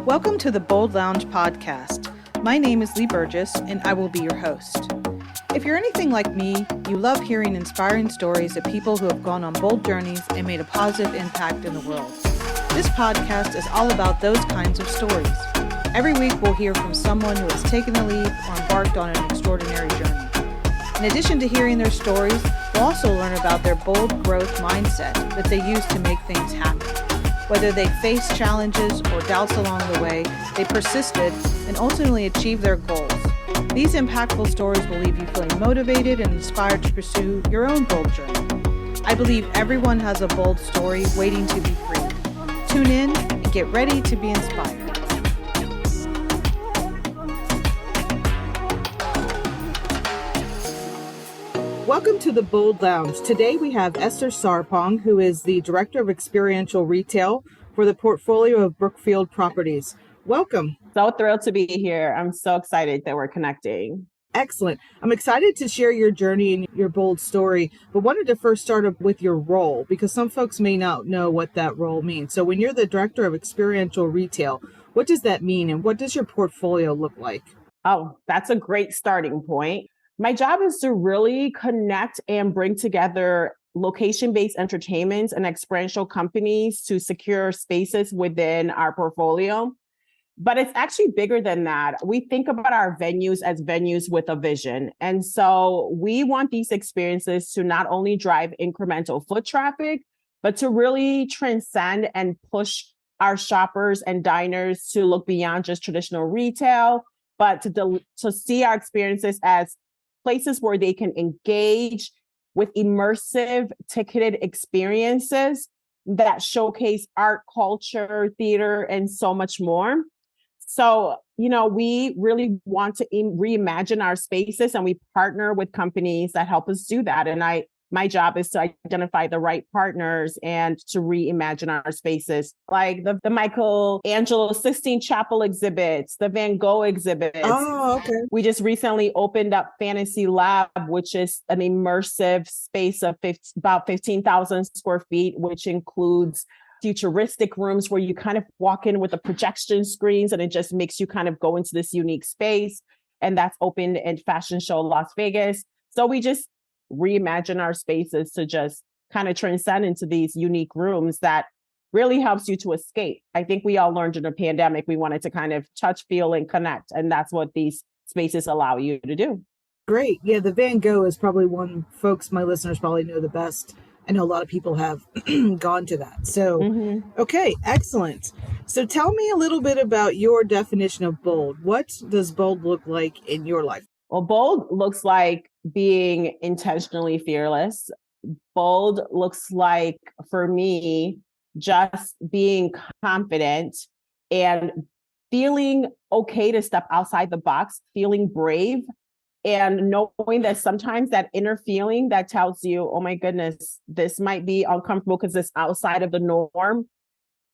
Welcome to the Bold Lounge podcast. My name is Lee Burgess, and I will be your host. If you're anything like me, you love hearing inspiring stories of people who have gone on bold journeys and made a positive impact in the world. This podcast is all about those kinds of stories. Every week, we'll hear from someone who has taken the leap or embarked on an extraordinary journey. In addition to hearing their stories, we'll also learn about their bold growth mindset that they use to make things happen. Whether they faced challenges or doubts along the way, they persisted and ultimately achieved their goals. These impactful stories will leave you feeling motivated and inspired to pursue your own bold journey. I believe everyone has a bold story waiting to be freed. Tune in and get ready to be inspired. Welcome to the Bold Lounge. Today we have Esther Sarpong, who is the Director of Experiential Retail for the portfolio of Brookfield Properties. Welcome. So thrilled to be here. I'm so excited that we're connecting. Excellent. I'm excited to share your journey and your bold story, but wanted to first start up with your role because some folks may not know what that role means. So when you're the Director of Experiential Retail, what does that mean and what does your portfolio look like? Oh, that's a great starting point. My job is to really connect and bring together location-based entertainments and experiential companies to secure spaces within our portfolio. But it's actually bigger than that. We think about our venues as venues with a vision. And so we want these experiences to not only drive incremental foot traffic, but to really transcend and push our shoppers and diners to look beyond just traditional retail, but to see our experiences as places where they can engage with immersive ticketed experiences that showcase art, culture, theater, and so much more. So, we really want to reimagine our spaces and we partner with companies that help us do that. And my job is to identify the right partners and to reimagine our spaces, like the Michelangelo Sistine Chapel exhibits, the Van Gogh exhibits. Oh, okay. We just recently opened up Fantasy Lab, which is an immersive space of about 15,000 square feet, which includes futuristic rooms where you kind of walk in with the projection screens and it just makes you kind of go into this unique space. And that's opened in Fashion Show Las Vegas. So we just reimagine our spaces to just kind of transcend into these unique rooms that really helps you to escape. I think we all learned in the pandemic, we wanted to kind of touch, feel, and connect. And that's what these spaces allow you to do. Great. Yeah, the Van Gogh is probably one folks, my listeners probably know the best. I know a lot of people have gone to that. So, Okay, excellent. So tell me a little bit about your definition of bold. What does bold look like in your life? Well, bold looks like being intentionally fearless. Bold looks like, for me, just being confident and feeling okay to step outside the box, feeling brave, and knowing that sometimes that inner feeling that tells you, oh my goodness, this might be uncomfortable because it's outside of the norm,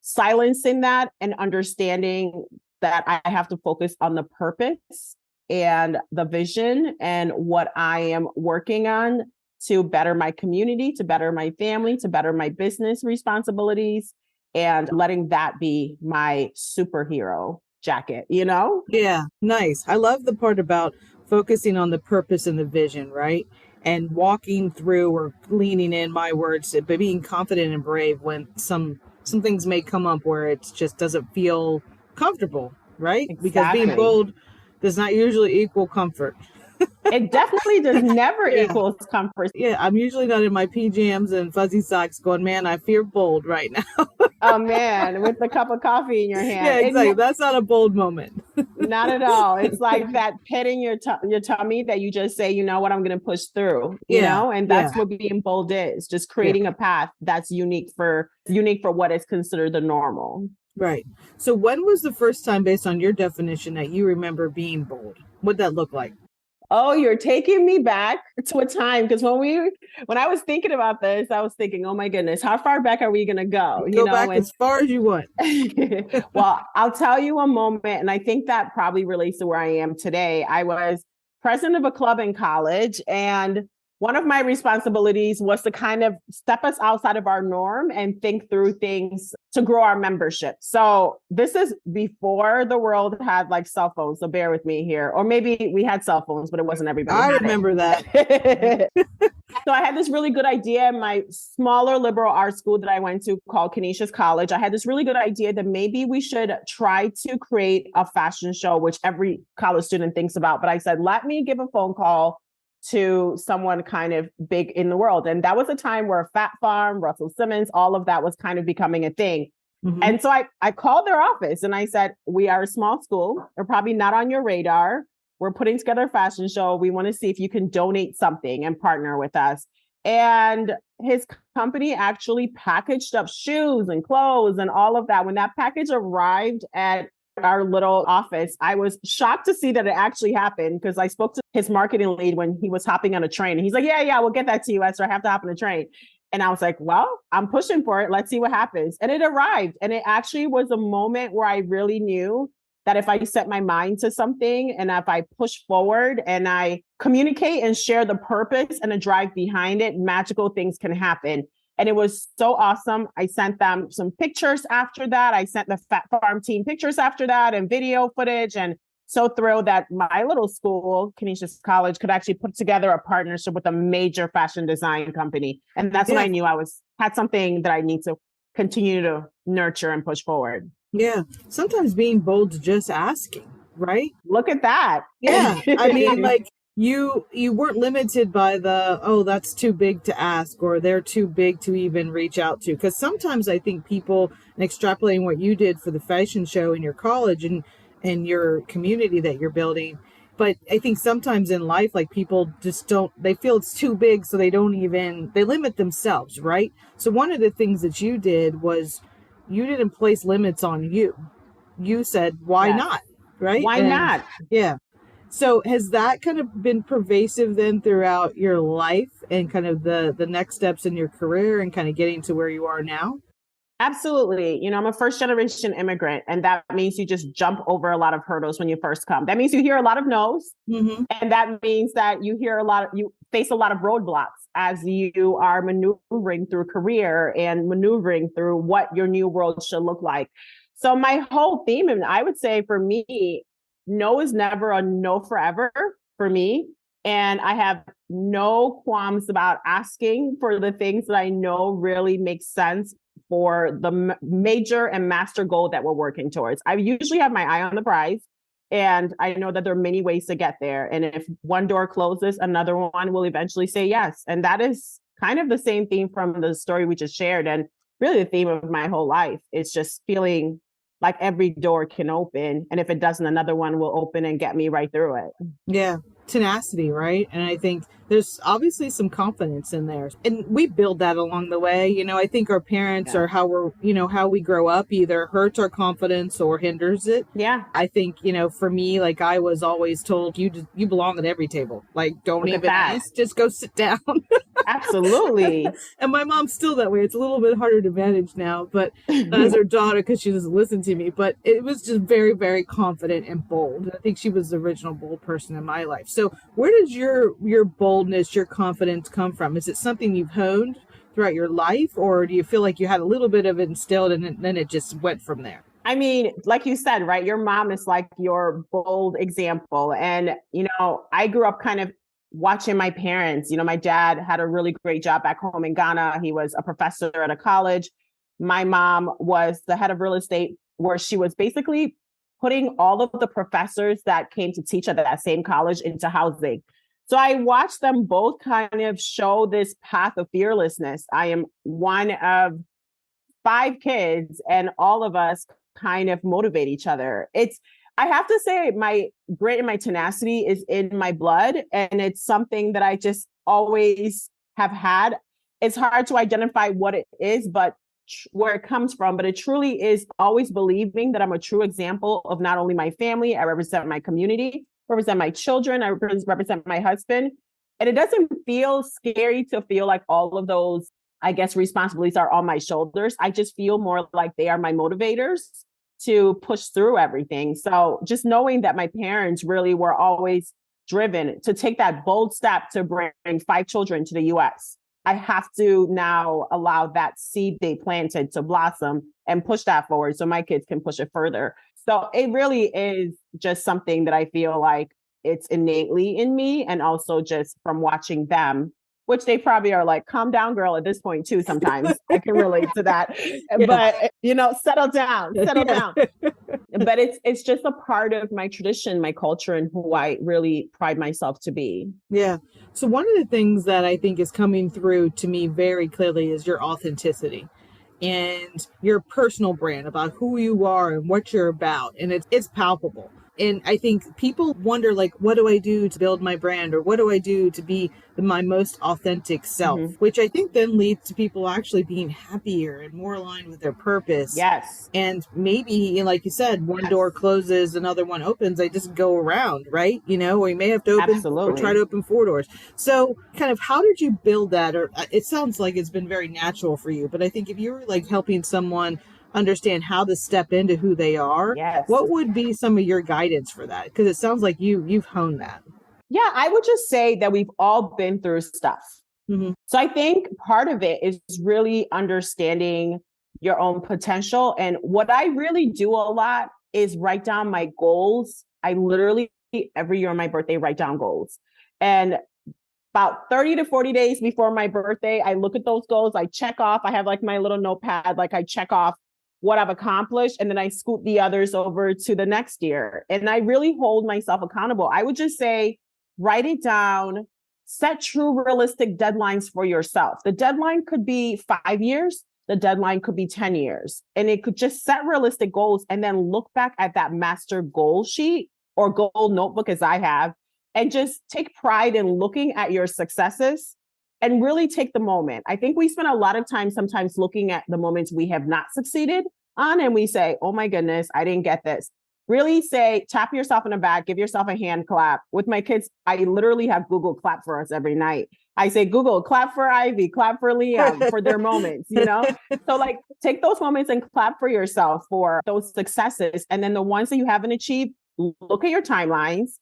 silencing that and understanding that I have to focus on the purpose and the vision and what I am working on to better my community, to better my family, to better my business responsibilities, and letting that be my superhero jacket, Yeah, nice. I love the part about focusing on the purpose and the vision, right? And walking through or leaning in, my words, but being confident and brave when some things may come up where it just doesn't feel comfortable, right? Exactly. Because being bold does not usually equal comfort. It definitely does never equals comfort. Yeah, I'm usually not in my PJs and fuzzy socks going, man, I fear bold right now. Oh, man, with a cup of coffee in your hand. Yeah, exactly. That's not a bold moment. Not at all. It's like that pit in your tummy that you just say, you know what, I'm going to push through, and that's what being bold is, just creating a path that's unique for what is considered the normal. Right. So when was the first time, based on your definition, that you remember being bold? What'd that look like? Oh, you're taking me back to a time, because when I was thinking about this, I was thinking, oh my goodness, how far back are we going to go? Go back as far as you want. Well, I'll tell you a moment, and I think that probably relates to where I am today. I was president of a club in college, and one of my responsibilities was to kind of step us outside of our norm and think through things to grow our membership. So this is before the world had like cell phones. So bear with me here. Or maybe we had cell phones, but it wasn't everybody. I remember that. So I had this really good idea in my smaller liberal arts school that I went to called Canisius College. I had this really good idea that maybe we should try to create a fashion show, which every college student thinks about. But I said, let me give a phone call to someone kind of big in the world. And that was a time where Fat Farm, Russell Simmons, all of that was kind of becoming a thing. Mm-hmm. And so I called their office and I said, we are a small school. We're probably not on your radar. We're putting together a fashion show. We want to see if you can donate something and partner with us. And his company actually packaged up shoes and clothes and all of that. When that package arrived at our little office, I was shocked to see that it actually happened because I spoke to his marketing lead when he was hopping on a train. And he's like, yeah, we'll get that to you, Esther. I have to hop on a train. And I was like, well, I'm pushing for it. Let's see what happens. And it arrived. And it actually was a moment where I really knew that if I set my mind to something and if I push forward and I communicate and share the purpose and the drive behind it, magical things can happen. And it was so awesome. I sent them some pictures after that. I sent the Fat Farm team pictures after that and video footage. And so thrilled that my little school, Canisius College, could actually put together a partnership with a major fashion design company. And that's when I knew had something that I need to continue to nurture and push forward. Yeah. Sometimes being bold is just asking, right? Look at that. Yeah. I mean, like you weren't limited by that's too big to ask or they're too big to even reach out to. Because sometimes I think people, and extrapolating what you did for the fashion show in your college and your community that you're building. But I think sometimes in life, like people just they feel it's too big. So they limit themselves. Right. So one of the things that you did was you didn't place limits on you. You said, why not? Right. Why not? Yeah. So has that kind of been pervasive then throughout your life and kind of the next steps in your career and kind of getting to where you are now? Absolutely. I'm a first generation immigrant, and that means you just jump over a lot of hurdles when you first come. That means you hear a lot of no's. Mm-hmm. And that means that you face a lot of roadblocks as you are maneuvering through career and maneuvering through what your new world should look like. So my whole theme, and I would say for me, no is never a no forever for me. And I have no qualms about asking for the things that I know really make sense for the major and master goal that we're working towards. I usually have my eye on the prize, and I know that there are many ways to get there. And if one door closes, another one will eventually say yes. And that is kind of the same theme from the story we just shared. And really the theme of my whole life is just feeling like every door can open. And if it doesn't, another one will open and get me right through it. Yeah. Tenacity, right? And I think there's obviously some confidence in there. And we build that along the way. I think our parents or how we grow up either hurts our confidence or hinders it. Yeah. I think, for me, like I was always told you belong at every table. Like don't even ask, just go sit down. Absolutely. And my mom's still that way. It's a little bit harder to manage now, but as her daughter, because she doesn't listen to me, but it was just very, very confident and bold. I think she was the original bold person in my life. So where does your boldness, your confidence come from? Is it something you've honed throughout your life, or do you feel like you had a little bit of it instilled and then it just went from there? I mean, like you said, right? Your mom is like your bold example. And, I grew up kind of watching my parents. My dad had a really great job back home in Ghana. He was a professor at a college. My mom was the head of real estate, where she was basically putting all of the professors that came to teach at that same college into housing. So I watched them both kind of show this path of fearlessness. I am one of 5 kids, and all of us kind of motivate each other. I have to say, my grit and my tenacity is in my blood, and it's something that I just always have had. It's hard to identify what it is, but where it comes from, but it truly is always believing that I'm a true example of not only my family, I represent my community, represent my children, I represent my husband. And it doesn't feel scary to feel like all of those, I guess, responsibilities are on my shoulders. I just feel more like they are my motivators to push through everything. So just knowing that my parents really were always driven to take that bold step to bring 5 children to the US. I have to now allow that seed they planted to blossom and push that forward so my kids can push it further. So it really is just something that I feel like it's innately in me, and also just from watching them, which they probably are like, calm down, girl, at this point too. Sometimes I can relate to that, but settle down. But it's just a part of my tradition, my culture, and who I really pride myself to be. Yeah. So one of the things that I think is coming through to me very clearly is your authenticity and your personal brand about who you are and what you're about. And it's palpable. And I think people wonder, like, what do I do to build my brand, or what do I do to be my most authentic self, which I think then leads to people actually being happier and more aligned with their purpose. Yes. And maybe, like you said, one door closes, another one opens. They just go around, right? Or you may have to open or try to open 4 doors. So kind of how did you build that? Or it sounds like it's been very natural for you, but I think if you were like helping someone understand how to step into who they are, what would be some of your guidance for that? Because it sounds like you've honed that. Yeah, I would just say that we've all been through stuff. So I think part of it is really understanding your own potential. And what I really do a lot is write down my goals. I literally every year on my birthday write down goals. And about 30 to 40 days before my birthday, I look at those goals. I check off. I have like my little notepad, like I check off what I've accomplished, and then I scoot the others over to the next year. And I really hold myself accountable. I would just say, write it down, set true realistic deadlines for yourself. The deadline could be 5 years. The deadline could be 10 years. And it could just set realistic goals and then look back at that master goal sheet or goal notebook, as I have, and just take pride in looking at your successes and really take the moment. I think we spend a lot of time sometimes looking at the moments we have not succeeded on, and we say, oh my goodness, I didn't get this. Really say, tap yourself in the back, give yourself a hand clap. With my kids, I literally have Google clap for us every night. I say, Google, clap for Ivy, clap for Liam, for their moments, So like, take those moments and clap for yourself for those successes. And then the ones that you haven't achieved, look at your timelines.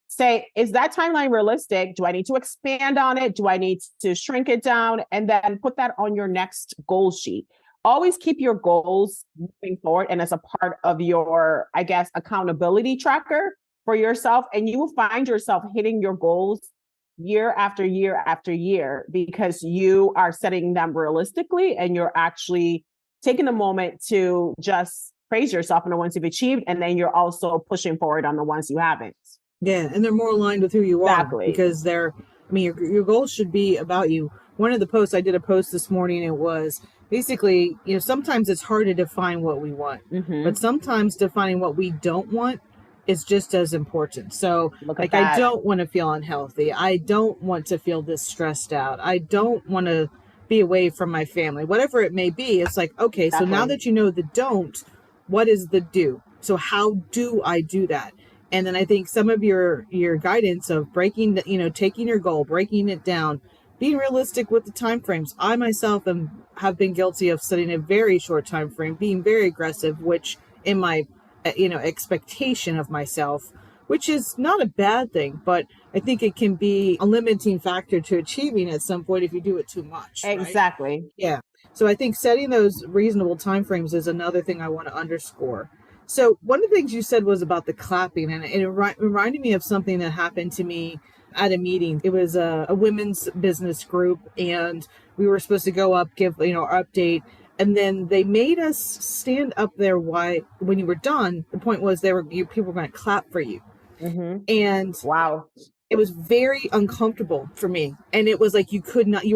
Say, is that timeline realistic? Do I need to expand on it? Do I need to shrink it down? And then put that on your next goal sheet. Always keep your goals moving forward and as a part of your, I guess, accountability tracker for yourself. And you will find yourself hitting your goals year after year after year, because you are setting them realistically and you're actually taking a moment to just praise yourself on the ones you've achieved. And then you're also pushing forward on the ones you haven't. Yeah, and they're more aligned with who you are, because your goals should be about you. One of the posts, I did a post this morning, it was basically, sometimes it's hard to define what we want, but sometimes defining what we don't want is just as important. So like, I don't want to feel unhealthy. I don't want to feel this stressed out. I don't want to be away from my family, whatever it may be. It's like, okay, so now that you know the don't, what is the do? So how do I do that? And then I think some of your guidance of breaking, taking your goal, breaking it down, being realistic with the timeframes. I myself have been guilty of setting a very short time frame, being very aggressive, which in my, expectation of myself, which is not a bad thing, but I think it can be a limiting factor to achieving at some point if you do it too much. Exactly. Right? Yeah. So I think setting those reasonable timeframes is another thing I want to underscore. So one of the things you said was about the clapping, and it reminded me of something that happened to me at a meeting. It was a women's business group, and we were supposed to go up, give, our update. And then they made us stand up there when you were done. The point was people were going to clap for you. And wow, it was very uncomfortable for me. And it was like, you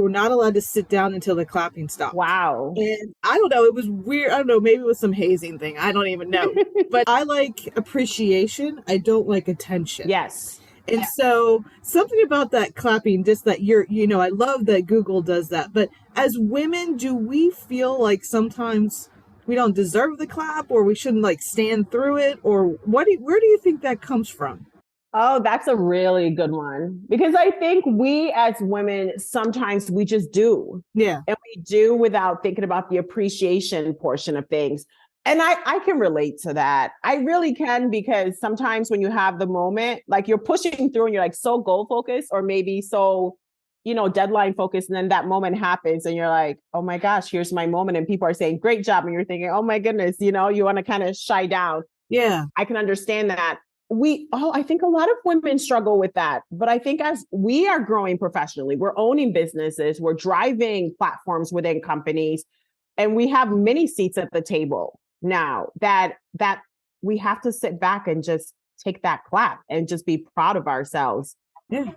were not allowed to sit down until the clapping stopped. Wow. And I don't know, it was weird. I don't know, maybe it was some hazing thing. I don't even know. But I like appreciation. I don't like attention. Yes. And so something about that clapping, just that I love that Google does that. But as women, do we feel like sometimes we don't deserve the clap, or we shouldn't like stand through it? Or where do you think that comes from? Oh, that's a really good one, because I think we as women, sometimes we just do. Yeah. And we do without thinking about the appreciation portion of things. And I can relate to that. I really can, because sometimes when you have the moment, like you're pushing through and you're like so goal focused, or maybe so, deadline focused. And then that moment happens and you're like, oh my gosh, here's my moment. And people are saying, great job. And you're thinking, oh my goodness, you want to kind of shy down. Yeah. I can understand that. I think a lot of women struggle with that. But I think as we are growing professionally, we're owning businesses, we're driving platforms within companies, and we have many seats at the table now that we have to sit back and just take that clap and just be proud of ourselves. Yeah.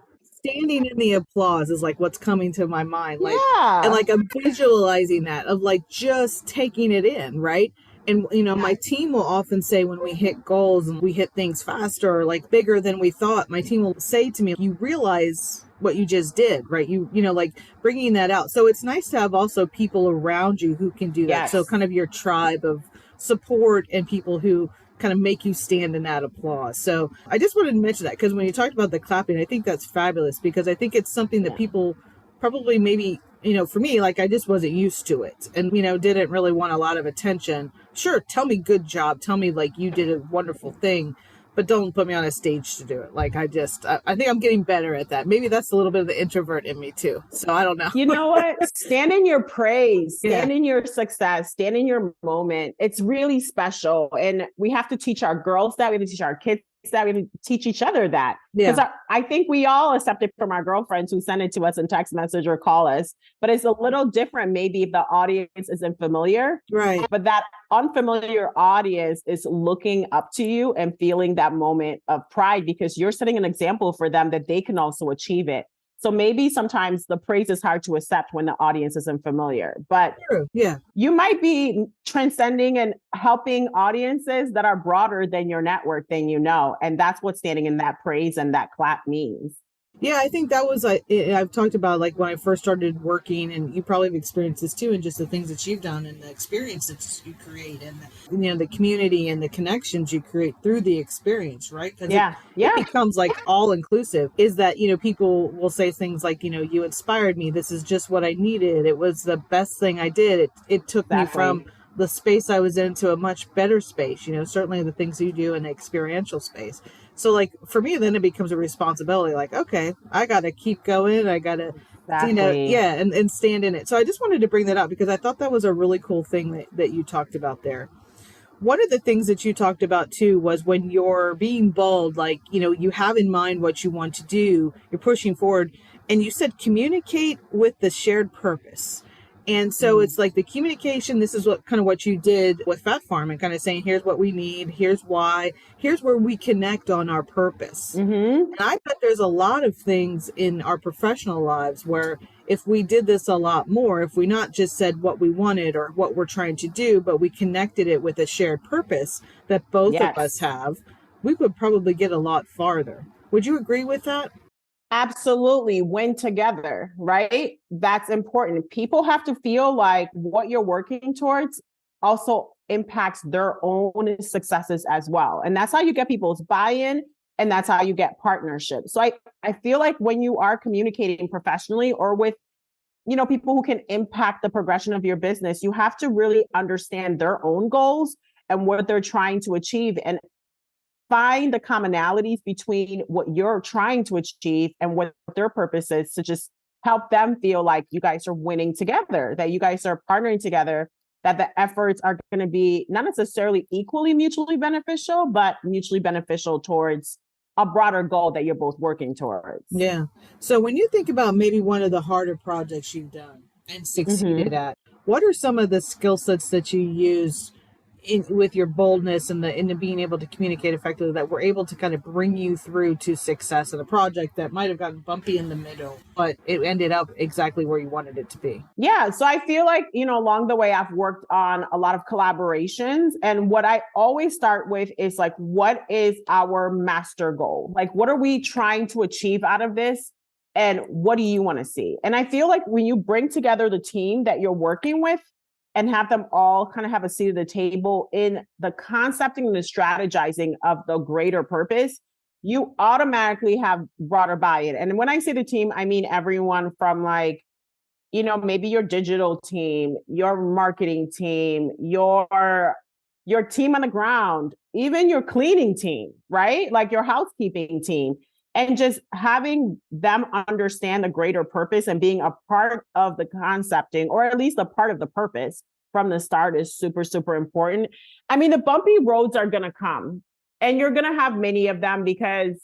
Standing in the applause is like what's coming to my mind. Like, yeah. And like I'm visualizing that of like just taking it in, right? And, my team will often say when we hit goals and we hit things faster or like bigger than we thought, my team will say to me, you realize what you just did, right? Like bringing that out. So it's nice to have also people around you who can do that. Yes. So kind of your tribe of support and people who kind of make you stand in that applause. So I just wanted to mention that because when you talked about the clapping, I think that's fabulous because I think it's something that people probably maybe, for me, like I just wasn't used to it and, didn't really want a lot of attention. Sure, tell me good job. Tell me like you did a wonderful thing, but don't put me on a stage to do it. Like I think I'm getting better at that. Maybe that's a little bit of the introvert in me too. So I don't know. You know what? Stand in your praise, stand in your success, stand in your moment. It's really special. And we have to teach our girls that, we have to teach our kids that, we have to teach each other that. Because I think we all accept it from our girlfriends who send it to us in text message or call us, but it's a little different maybe if the audience isn't familiar. Right. But that unfamiliar audience is looking up to you and feeling that moment of pride because you're setting an example for them that they can also achieve it. So maybe sometimes the praise is hard to accept when the audience isn't familiar, but you might be transcending and helping audiences that are broader than your network than you know. And that's what standing in that praise and that clap means. Yeah, I think that was, I've talked about like when I first started working, and you probably have experienced this too, and just the things that you've done and the experiences you create and, the community and the connections you create through the experience, right? Because it becomes like all inclusive is that, people will say things like, you inspired me. This is just what I needed. It was the best thing I did. It took me from the space I was in to a much better space, certainly the things you do in the experiential space. So like for me, then it becomes a responsibility. Like, okay, I got to keep going. I got to, and stand in it. So I just wanted to bring that up because I thought that was a really cool thing that you talked about there. One of the things that you talked about too was when you're being bold, like, you have in mind what you want to do, you're pushing forward, and you said communicate with the shared purpose. And so it's like the communication, this is what you did with Fat Farm and kind of saying, here's what we need, here's why, here's where we connect on our purpose. And I bet there's a lot of things in our professional lives where if we did this a lot more, if we not just said what we wanted or what we're trying to do, but we connected it with a shared purpose that both of us have, we would probably get a lot farther. Would you agree with that? Absolutely. Win together, right? That's important. People have to feel like what you're working towards also impacts their own successes as well. And that's how you get people's buy-in, and that's how you get partnership. So I feel like when you are communicating professionally or with, people who can impact the progression of your business, you have to really understand their own goals and what they're trying to achieve and find the commonalities between what you're trying to achieve and what their purpose is to just help them feel like you guys are winning together, that you guys are partnering together, that the efforts are going to be not necessarily equally mutually beneficial, but mutually beneficial towards a broader goal that you're both working towards. Yeah. So when you think about maybe one of the harder projects you've done and succeeded at, what are some of the skill sets that you use with your boldness and the being able to communicate effectively that were able to kind of bring you through to success in a project that might have gotten bumpy in the middle, but it ended up exactly where you wanted it to be? Yeah. So I feel like, along the way, I've worked on a lot of collaborations. And what I always start with is like, what is our master goal? Like, what are we trying to achieve out of this? And what do you want to see? And I feel like when you bring together the team that you're working with, and have them all kind of have a seat at the table in the concepting and the strategizing of the greater purpose, you automatically have broader buy-in. And when I say the team, I mean everyone from like, maybe your digital team, your marketing team, your your team on the ground, even your cleaning team, right? Like your housekeeping team, and just having them understand the greater purpose and being a part of the concepting, or at least a part of the purpose from the start, is super, super important. I mean, the bumpy roads are going to come, and you're going to have many of them, because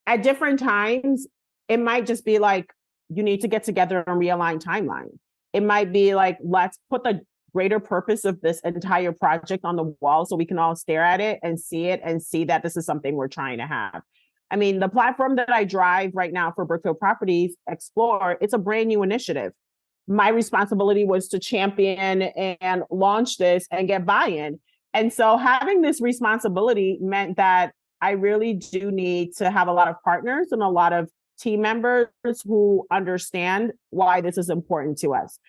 at different times, it might just be like, you need to get together and realign timeline. It might be like, let's put the greater purpose of this entire project on the wall so we can all stare at it and see that this is something we're trying to have. I mean, the platform that I drive right now for Brookfield Properties, Explore, it's a brand new initiative. My responsibility was to champion and launch this and get buy-in. And so having this responsibility meant that I really do need to have a lot of partners and a lot of team members who understand why this is important to us.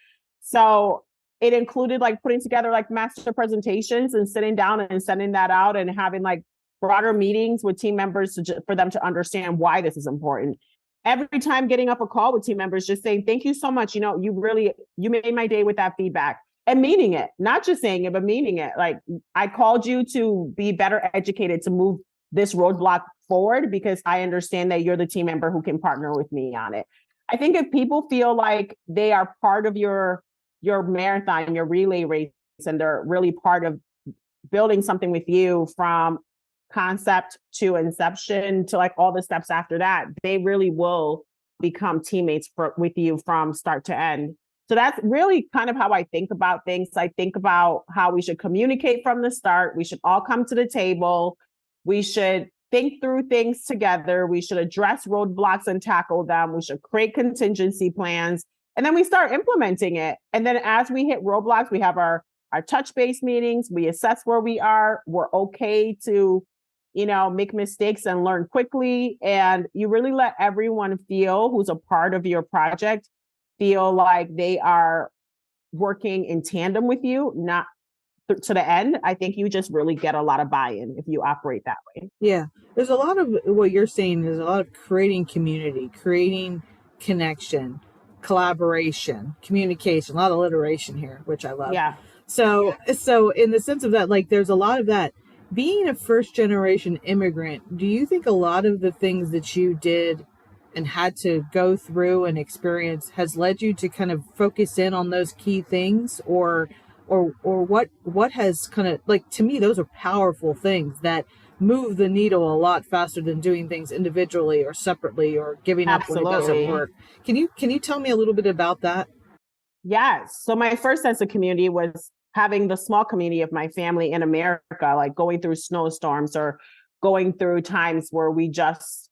So it included like putting together like master presentations and sitting down and sending that out, and having like broader meetings with team members for them to understand why this is important. Every time getting up a call with team members, just saying, thank you so much. You know, you made my day with that feedback, and meaning it, not just saying it, but meaning it. Like, I called you to be better educated to move this roadblock forward, because I understand that you're the team member who can partner with me on it. I think if people feel like they are part of your marathon, your relay race, and they're really part of building something with you from concept to inception to like all the steps after that, they really will become teammates with you from start to end. So that's really kind of how I think about things. I think about how we should communicate from the start. We should all come to the table. We should think through things together. We should address roadblocks and tackle them. We should create contingency plans, and then we start implementing it. And then as we hit roadblocks, we have our touch base meetings. We assess where we are. We're okay to, make mistakes and learn quickly. And you really let everyone feel, who's a part of your project, feel like they are working in tandem with you, not to the end. I think you just really get a lot of buy-in if you operate that way. Yeah. There's a lot of what you're saying is a lot of creating community, creating connection, collaboration, communication, a lot of alliteration here, which I love. Yeah. So in the sense of that, like, there's a lot of that. Being a first generation immigrant, do you think a lot of the things that you did and had to go through and experience has led you to kind of focus in on those key things, or what has kind of, like, to me, those are powerful things that move the needle a lot faster than doing things individually or separately or giving up when it doesn't work. Can you tell me a little bit about that? Yes. So my first sense of community was having the small community of my family in America, like going through snowstorms or going through times where we just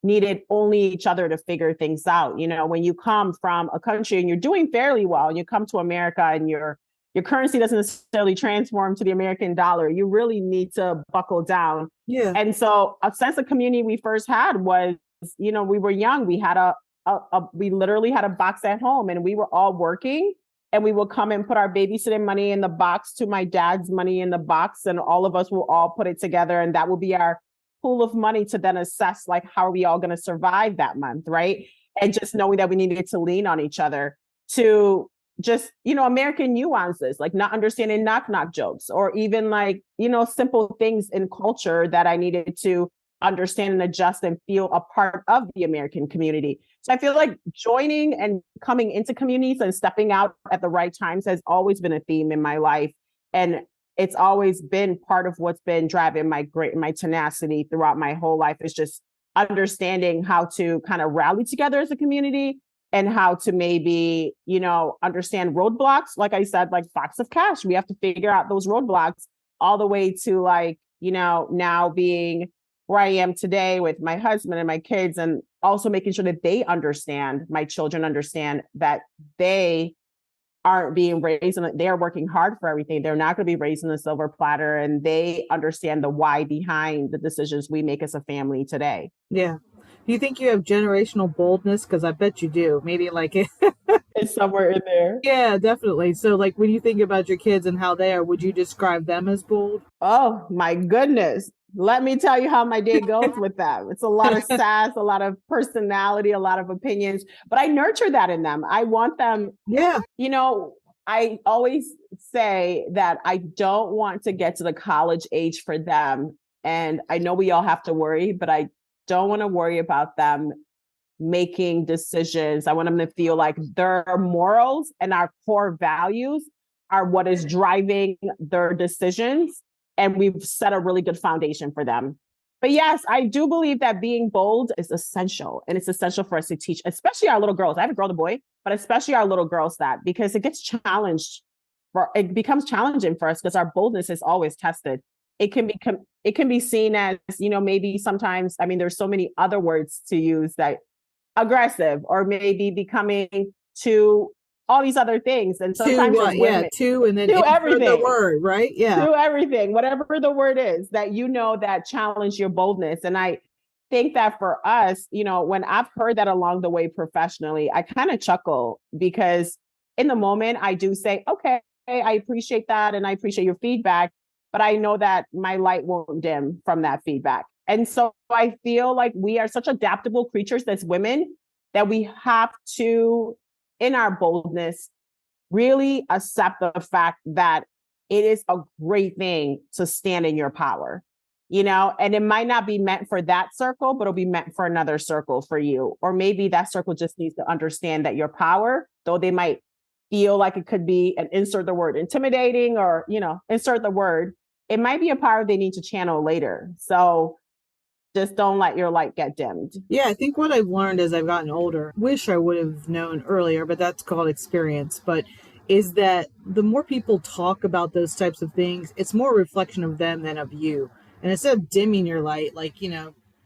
needed only each other to figure things out. When you come from a country and you're doing fairly well, and you come to America and your currency doesn't necessarily transform to the American dollar, you really need to buckle down. Yeah. And so a sense of community we first had was, we were young. We had we literally had a box at home, and we were all working, and we would come and put our babysitting money in the box to my dad's money in the box, and all of us will all put it together, and that will be our pool of money to then assess, like, how are we all going to survive that month, right? And just knowing that we needed to lean on each other to just, American nuances, like not understanding knock jokes, or even like, simple things in culture that I needed to understand and adjust and feel a part of the American community. So I feel like joining and coming into communities and stepping out at the right times has always been a theme in my life. And it's always been part of what's been driving my tenacity throughout my whole life, is just understanding how to kind of rally together as a community, and how to maybe, understand roadblocks. Like I said, like stocks of cash, we have to figure out those roadblocks, all the way to like, now being where I am today with my husband and my kids, and also making sure that my children understand that they aren't being raised, and they're working hard for everything. They're not going to be raised in a silver platter, and they understand the why behind the decisions we make as a family today. Yeah. Do you think you have generational boldness? Because I bet you do. Maybe like it's somewhere in there. Yeah, definitely. So like when you think about your kids and how they are, would you describe them as bold? Oh my goodness. Let me tell you how my day goes with them. It's a lot of sass, a lot of personality, a lot of opinions, but I nurture that in them. I want them, I always say that I don't want to get to the college age for them. And I know we all have to worry, but I don't want to worry about them making decisions. I want them to feel like their morals and our core values are what is driving their decisions. And we've set a really good foundation for them. But yes, I do believe that being bold is essential. And it's essential for us to teach, especially our little girls. I have a girl and a boy, but especially our little girls that, because it gets challenged. It becomes challenging for us because our boldness is always tested. It can be seen as, maybe sometimes, I mean, there's so many other words to use that aggressive, or maybe becoming to all these other things. And sometimes to women, and then to everything, the word, right? Yeah. To everything, whatever the word is that, that challenge your boldness. And I think that for us, when I've heard that along the way professionally, I kind of chuckle, because in the moment I do say, okay, I appreciate that. And I appreciate your feedback, but I know that my light won't dim from that feedback. And so I feel like we are such adaptable creatures as women that we have to, in our boldness, really accept the fact that it is a great thing to stand in your power, and it might not be meant for that circle, but it'll be meant for another circle for you. Or maybe that circle just needs to understand that your power, though they might feel like it could be, and insert the word intimidating, or, insert the word, it might be a power they need to channel later. So just don't let your light get dimmed. Yeah, I think what I've learned as I've gotten older, wish I would have known earlier, but that's called experience, but is that the more people talk about those types of things, it's more a reflection of them than of you. And instead of dimming your light, like,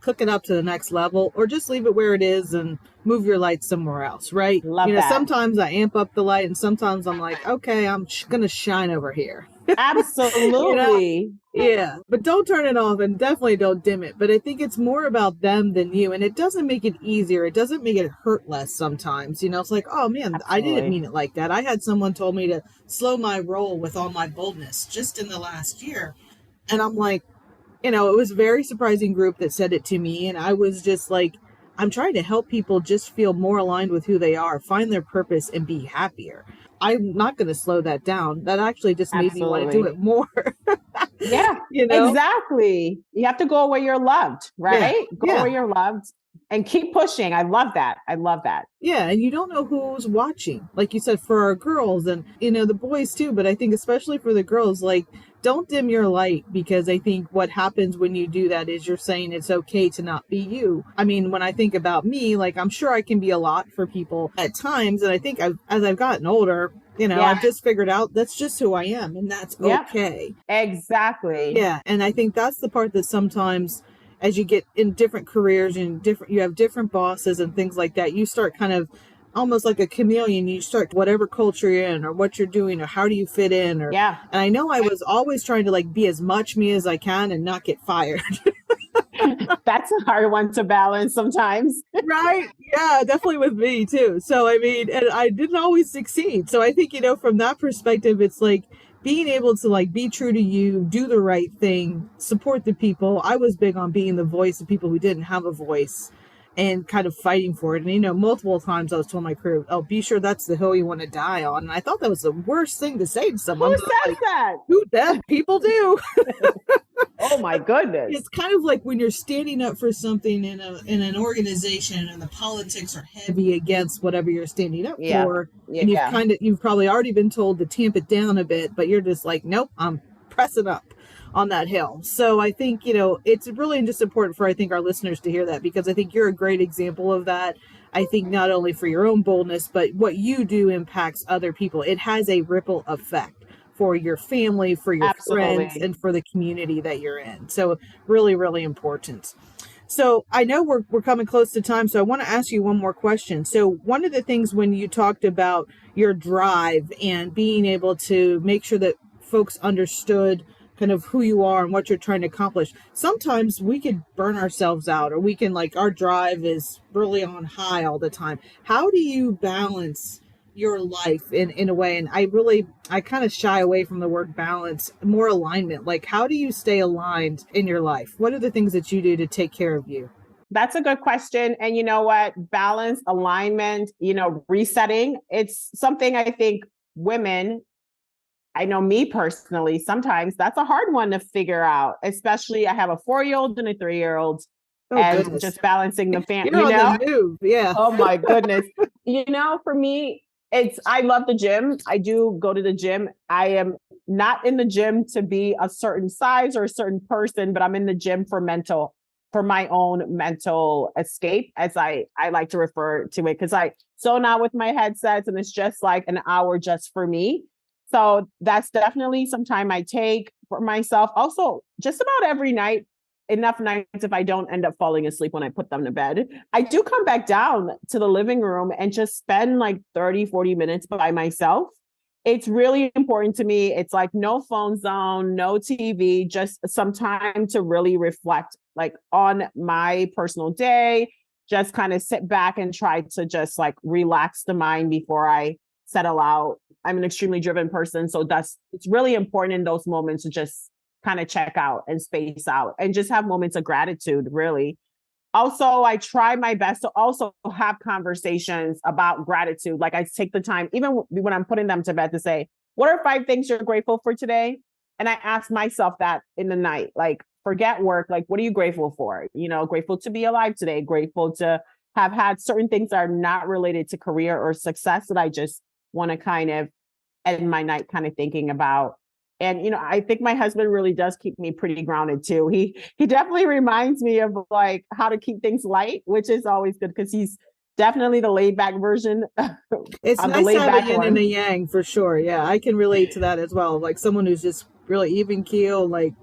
cook it up to the next level, or just leave it where it is and move your light somewhere else, right? Love that. Sometimes I amp up the light, and sometimes I'm like, okay, I'm going to shine over here. Absolutely. Yeah, but don't turn it off, and definitely don't dim it. But I think it's more about them than you, and it doesn't make it easier. It doesn't make it hurt less sometimes. It's like, oh man, absolutely. I didn't mean it like that. I had someone told me to slow my roll with all my boldness just in the last year. And I'm like, it was a very surprising group that said it to me. And I was just like, I'm trying to help people just feel more aligned with who they are, find their purpose, and be happier. I'm not going to slow that down. That actually just made me want to do it more. Yeah, exactly. You have to go where you're loved, right? Yeah. Go where you're loved and keep pushing. I love that. Yeah, and you don't know who's watching. Like you said, for our girls and, the boys too, but I think especially for the girls, like, don't dim your light, because I think what happens when you do that is you're saying it's okay to not be you. I mean, when I think about me, like, I'm sure I can be a lot for people at times. And I think as I've gotten older, I've just figured out that's just who I am, and that's okay. Exactly. Yeah. And I think that's the part that sometimes, as you get in different careers and you have different bosses and things like that, you start kind of almost like a chameleon. You start whatever culture you're in, or what you're doing, or how do you fit in, or and I know I was always trying to like be as much me as I can and not get fired. That's a hard one to balance sometimes. Right? Yeah, definitely with me too. So I mean, and I didn't always succeed. So I think, from that perspective, it's like being able to like be true to you, do the right thing, support the people. I was big on being the voice of people who didn't have a voice, and kind of fighting for it. And, multiple times I was told my crew, oh, be sure that's the hill you want to die on. And I thought that was the worst thing to say to someone. Who says that? Who that? People do. Oh my goodness. It's kind of like when you're standing up for something in an organization, and the politics are heavy against whatever you're standing up for. And you've probably already been told to tamp it down a bit, but you're just like, nope, I'm pressing up on that hill. So I think, it's really just important for, I think, our listeners to hear that, because I think you're a great example of that. I think not only for your own boldness, but what you do impacts other people. It has a ripple effect for your family, for your friends, and for the community that you're in. So really, really important. So I know we're coming close to time, so I want to ask you one more question. So one of the things when you talked about your drive and being able to make sure that folks understood kind of who you are and what you're trying to accomplish, sometimes we could burn ourselves out, or we can our drive is really on high all the time. How do you balance your life in a way? And I kind of shy away from the word balance, more alignment. Like, how do you stay aligned in your life? What are the things that you do to take care of you? That's a good question. And you know what? Balance, alignment, resetting. It's something I think women, I know me personally, sometimes that's a hard one to figure out, especially I have a 4-year-old and a 3-year-old and goodness. just balancing the family, You're on the move. Yeah. Oh my goodness. For me, I love the gym. I do go to the gym. I am not in the gym to be a certain size or a certain person, but I'm in the gym for my own mental escape, as I like to refer to it, because I zone out with my headsets and it's just like an hour just for me. So that's definitely some time I take for myself. Also, just about every night, enough nights if I don't end up falling asleep when I put them to bed, I do come back down to the living room and just spend like 30, 40 minutes by myself. It's really important to me. It's like no phone zone, no TV, just some time to really reflect like on my personal day, just kind of sit back and try to just like relax the mind before I settle out. I'm an extremely driven person. So it's really important in those moments to just kind of check out and space out and just have moments of gratitude, really. Also, I try my best to also have conversations about gratitude. Like I take the time, even when I'm putting them to bed, to say, what are 5 things you're grateful for today? And I ask myself that in the night, like forget work, like what are you grateful for? Grateful to be alive today, grateful to have had certain things that are not related to career or success that I just want to kind of end my night kind of thinking about. And, I think my husband really does keep me pretty grounded too. He definitely reminds me of like how to keep things light, which is always good because he's definitely the laid back version. It's nice to have a yin and a yang for sure. Yeah, I can relate to that as well. Like someone who's just really even keel, like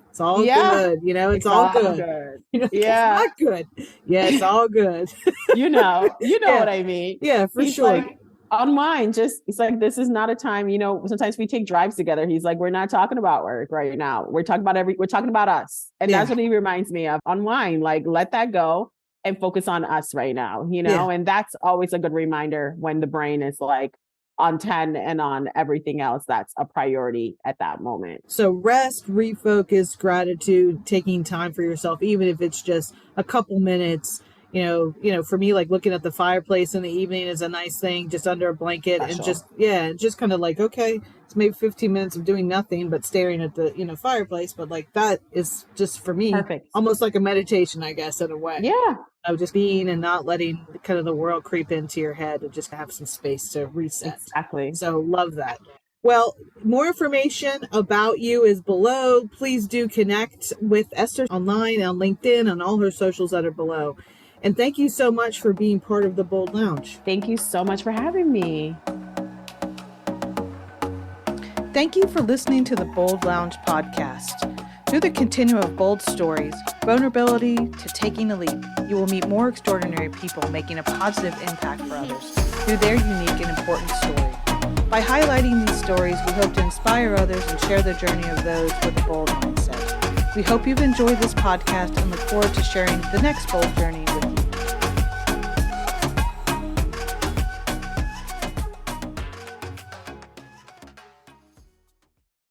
it's all good. It's all good. It's not good. Yeah, it's all good. you know what I mean. Yeah, for sure. Like, on mine, it's like, this is not a time, sometimes we take drives together. He's like, we're not talking about work right now. We're talking about us. And that's what he reminds me of on mine. Like, let that go and focus on us right now, and that's always a good reminder when the brain is like on 10 and on everything else that's a priority at that moment. So rest, refocus, gratitude, taking time for yourself, even if it's just a couple minutes. For me, like looking at the fireplace in the evening is a nice thing, just under a blanket. Special. And just kind of like, okay, it's maybe 15 minutes of doing nothing but staring at the, fireplace. But like that is just for me, perfect. Almost like a meditation, I guess, in a way. Yeah. Of just being and not letting kind of the world creep into your head and just have some space to reset. Exactly. So love that. Well, more information about you is below. Please do connect with Esther online, on LinkedIn, on all her socials that are below. And thank you so much for being part of the Bold Lounge. Thank you so much for having me. Thank you for listening to the Bold Lounge podcast. Through the continuum of bold stories, vulnerability to taking a leap, you will meet more extraordinary people making a positive impact for others through their unique and important story. By highlighting these stories, we hope to inspire others and share the journey of those with a bold mindset. We hope you've enjoyed this podcast and look forward to sharing the next bold journey with you.